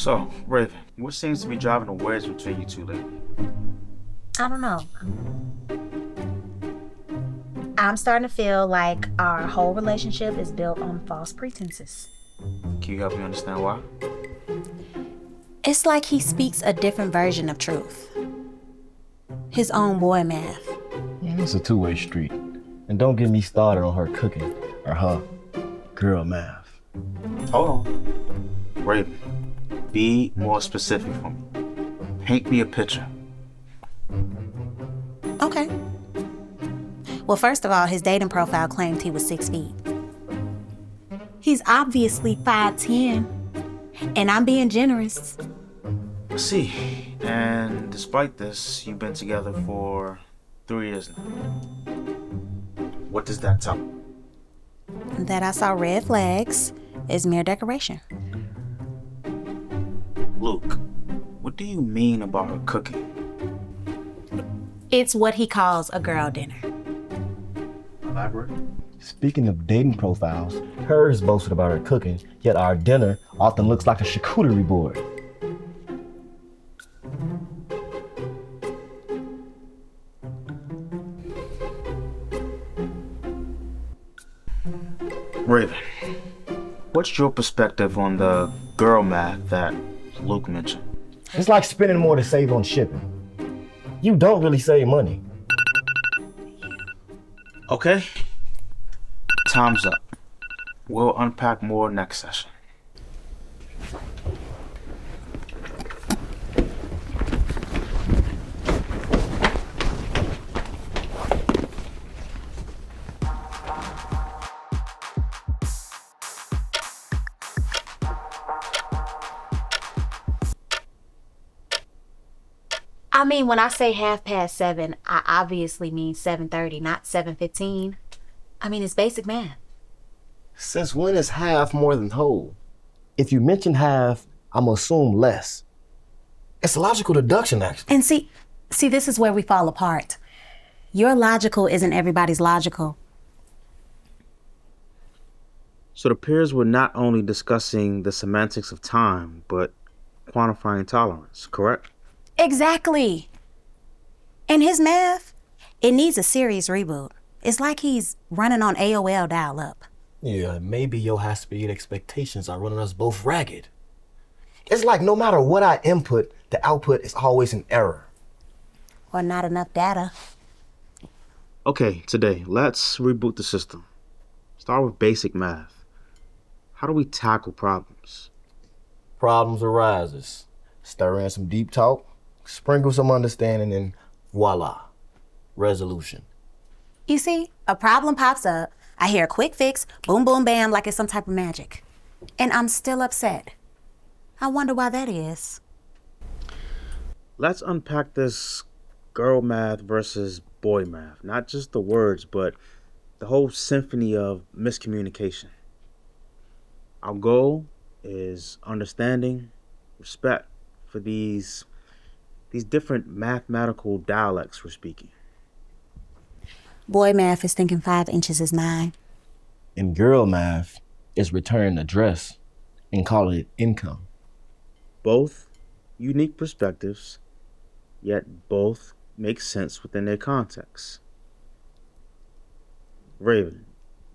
So, Raven, what seems to be driving the wedge between you two lately? I don't know. I'm starting to feel like our whole relationship is built on false pretenses. Can you help me understand why? It's like he speaks a different version of truth. His own boy math. It's a two-way street. And don't get me started on her cooking or her girl math. Hold on. Raven, be more specific for me. Paint me a picture. Okay. Well, first of all, his dating profile claimed he was 6 feet. He's obviously 5'10", and I'm being generous. I see. And despite this, you've been together for 3 years now. What does that tell me? That I saw red flags is mere decoration. Luke, what do you mean about her cooking? It's what he calls a girl dinner. Elaborate. Speaking of dating profiles, hers boasted about her cooking, yet our dinner often looks like a charcuterie board. Raven, what's your perspective on the girl math that Luke mentioned? It's like spending more to save on shipping. You don't really save money. Okay. Time's up. We'll unpack more next session. I mean, when I say 7:30, I obviously mean 7:30, not 7:15. I mean, it's basic math. Since when is half more than whole? If you mention half, I'm gonna assume less. It's a logical deduction, actually. And see, this is where we fall apart. Your logical isn't everybody's logical. So the peers were not only discussing the semantics of time, but quantifying tolerance, correct? Exactly. And his math, it needs a serious reboot. It's like he's running on AOL dial-up. Yeah, maybe your high-speed expectations are running us both ragged. It's like no matter what I input, the output is always an error. Or not enough data. Okay, today, let's reboot the system. Start with basic math. How do we tackle problems? Problems arises. Stir in some deep talk, sprinkle some understanding, and voila, resolution. You see, a problem pops up, I hear a quick fix, boom, boom, bam, like it's some type of magic. And I'm still upset. I wonder why that is. Let's unpack this girl math versus boy math. Not just the words, but the whole symphony of miscommunication. Our goal is understanding, respect for these different mathematical dialects we're speaking. Boy math is thinking 5 inches is 9. And girl math is return address and call it income. Both unique perspectives, yet both make sense within their context. Raven,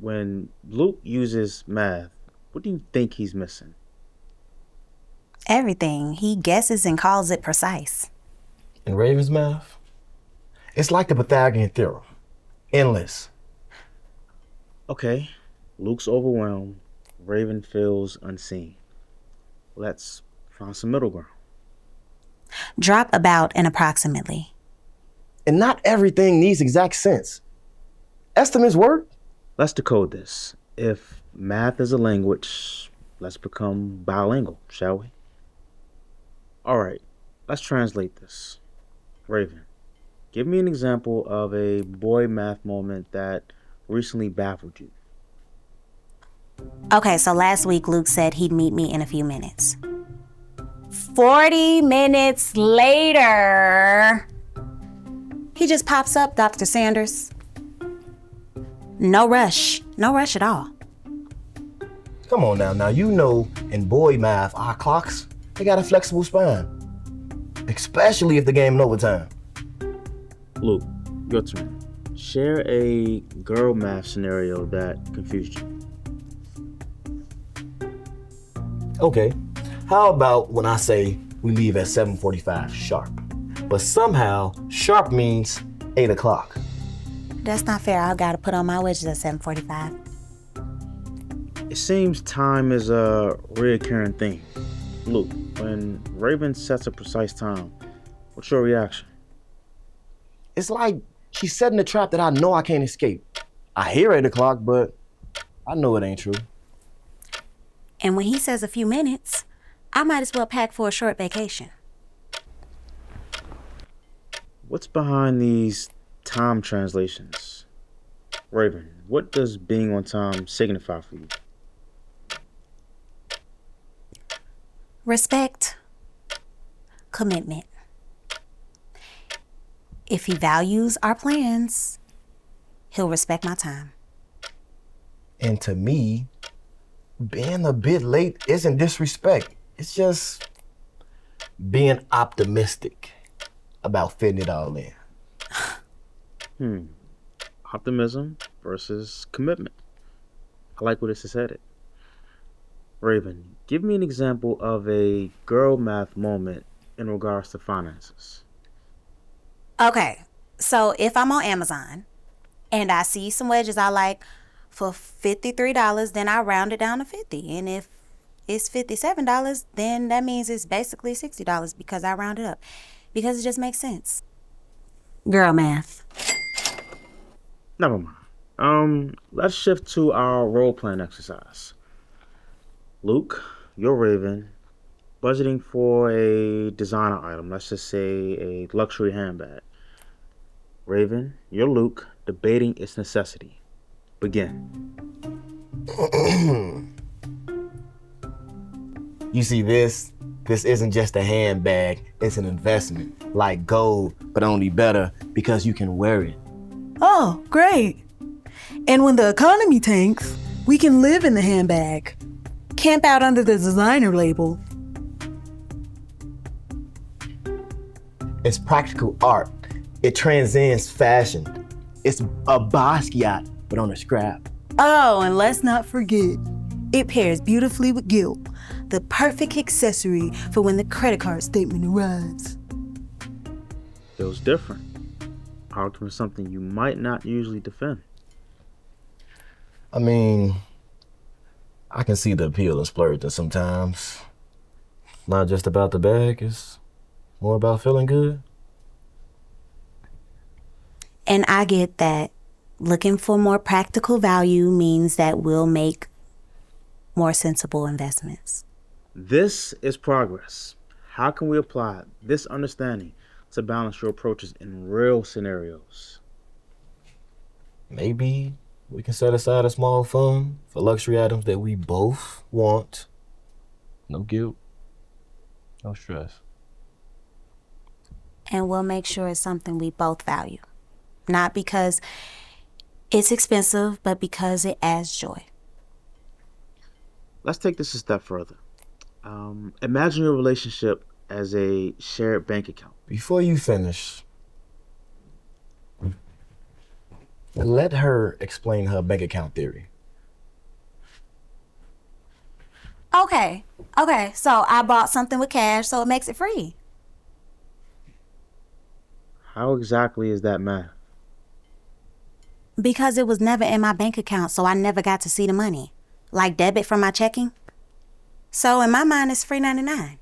when Luke uses math, what do you think he's missing? Everything. He guesses and calls it precise. In Raven's math, it's like the Pythagorean theorem. Endless. Okay, Luke's overwhelmed. Raven feels unseen. Let's find some middle ground. Drop about and approximately. And not everything needs exact sense. Estimates work. Let's decode this. If math is a language, let's become bilingual, shall we? All right, let's translate this. Raven, give me an example of a boy math moment that recently baffled you. Okay, so last week Luke said he'd meet me in a few minutes. 40 minutes later, he just pops up, Dr. Sanders. No rush at all. Come on now. Now you know in boy math, our clocks, They got a flexible spine, especially if the game in overtime. Luke, your turn. Share a girl math scenario that confused you. Okay, how about when I say we leave at 7:45 sharp, but somehow sharp means 8 o'clock? That's not fair. I gotta put on my wedges at 7:45. It seems time is a recurring theme. Luke, when Raven sets a precise time, what's your reaction? It's like she's setting a trap that I know I can't escape. I hear 8 o'clock, but I know it ain't true. And when he says a few minutes, I might as well pack for a short vacation. What's behind these time translations? Raven, what does being on time signify for you? Respect, commitment. If he values our plans, he'll respect my time. And to me, being a bit late isn't disrespect. It's just being optimistic about fitting it all in. Optimism versus commitment. I like where this is headed. Raven, give me an example of a girl math moment in regards to finances. Okay, so if I'm on Amazon and I see some wedges I like for $53, then I round it down to 50. And if it's $57, then that means it's basically $60 because I round it up. Because it just makes sense. Girl math. Never mind. Let's shift to our role playing exercise. Luke, you're Raven, budgeting for a designer item. Let's just say a luxury handbag. Raven, you're Luke, debating its necessity. Begin. You see this? This isn't just a handbag, it's an investment. Like gold, but only better because you can wear it. Oh, great. And when the economy tanks, we can live in the handbag. Camp out under the designer label. It's practical art. It transcends fashion. It's a Basquiat, but on a scrap. Oh, and let's not forget, it pairs beautifully with guilt, the perfect accessory for when the credit card statement arrives. Feels different. Arguing something you might not usually defend. I mean, I can see the appeal in splurging sometimes. Not just about the bag, it's more about feeling good. And I get that looking for more practical value means that we'll make more sensible investments. This is progress. How can we apply this understanding to balance your approaches in real scenarios? Maybe we can set aside a small fund for luxury items that we both want. No guilt, no stress. And we'll make sure it's something we both value. Not because it's expensive, but because it adds joy. Let's take this a step further. Imagine your relationship as a shared bank account. Before you finish, let her explain her bank account theory. Okay, so I bought something with cash, so it makes it free. How exactly is that math? Because it was never in my bank account, so I never got to see the money. Like debit from my checking. So in my mind, it's free 99.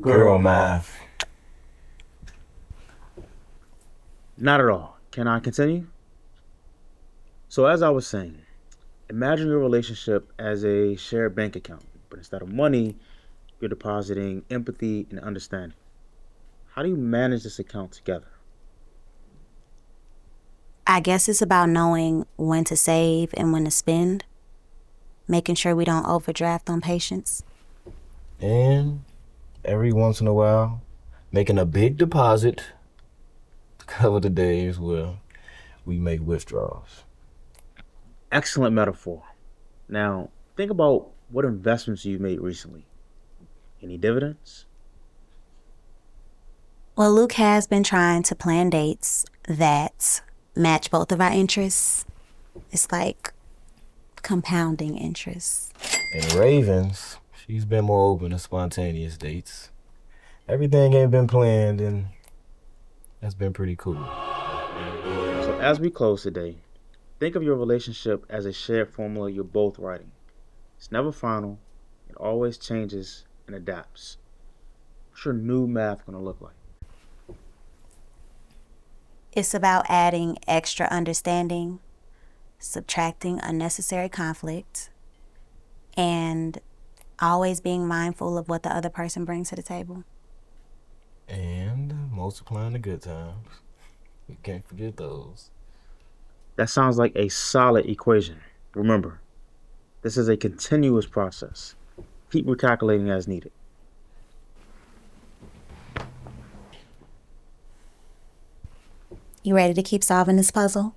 Girl math. Not at all. Can I continue? So as I was saying, imagine your relationship as a shared bank account, but instead of money, you're depositing empathy and understanding. How do you manage this account together? I guess it's about knowing when to save and when to spend, making sure we don't overdraft on patience. And every once in a while, making a big deposit to cover the days where we make withdrawals. Excellent metaphor. Now, think about what investments you made recently. Any dividends? Well, Luke has been trying to plan dates that match both of our interests. It's like compounding interest. And Ravens, she's been more open to spontaneous dates. Everything ain't been planned, and that's been pretty cool. So, as we close today, think of your relationship as a shared formula you're both writing. It's never final, it always changes and adapts. What's your new math going to look like? It's about adding extra understanding, subtracting unnecessary conflict, and always being mindful of what the other person brings to the table. And multiplying the good times. You can't forget those. That sounds like a solid equation. Remember, this is a continuous process. Keep recalculating as needed. You ready to keep solving this puzzle?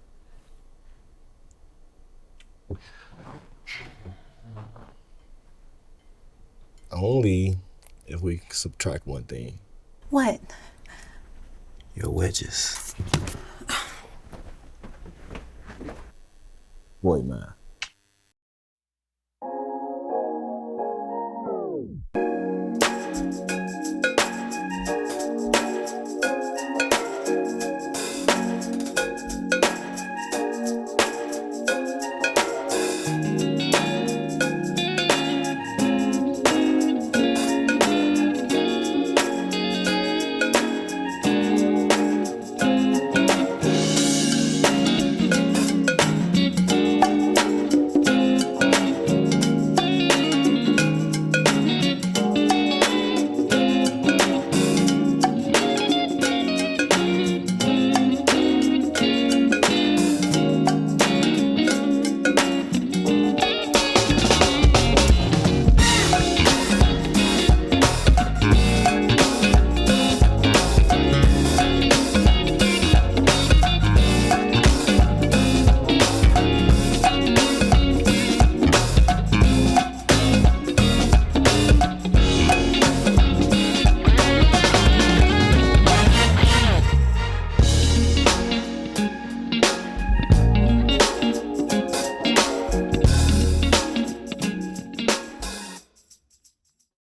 Only if we subtract one thing. What? Your wedges. Boy, man.